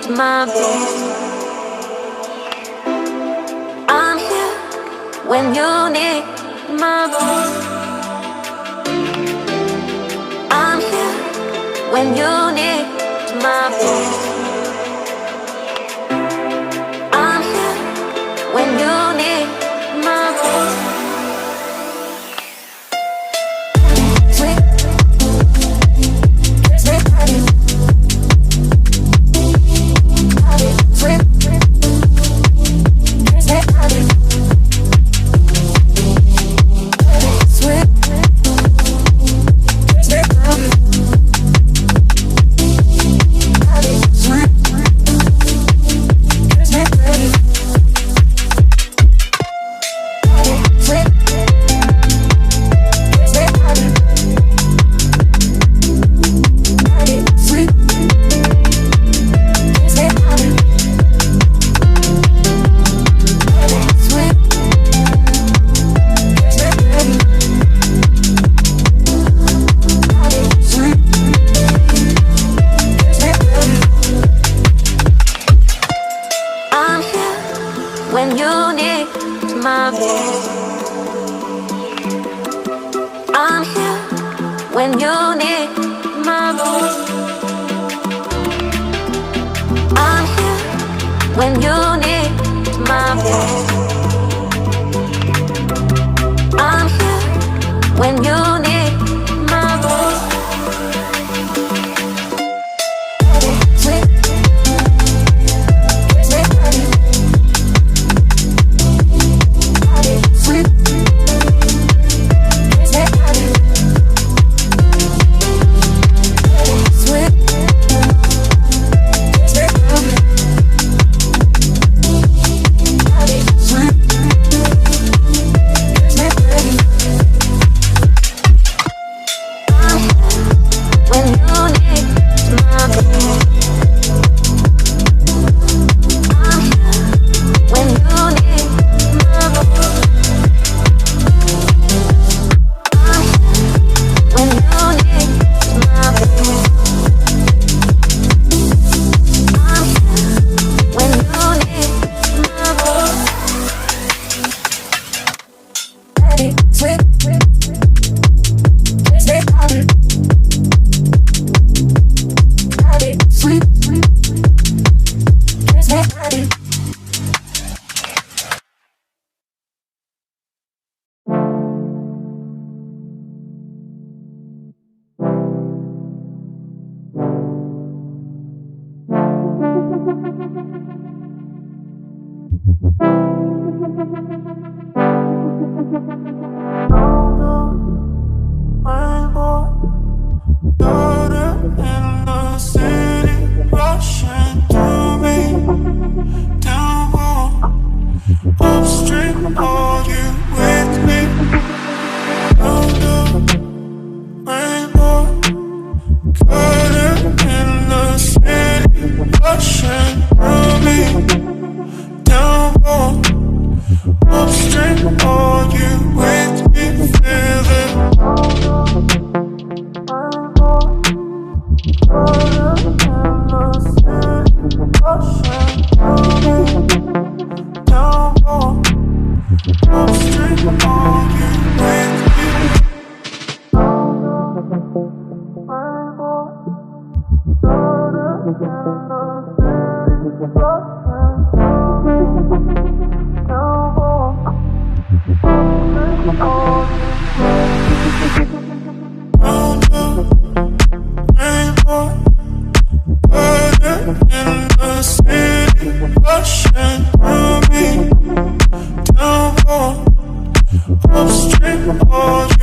to my voice. I'm here when you need my voice. I'm here when you need my voice. I'm here when you need my voice. When you need my voice, I'm here. When you need my voice, I'm here. When you need my voice, I'm here. When you need my voice. Upstream, all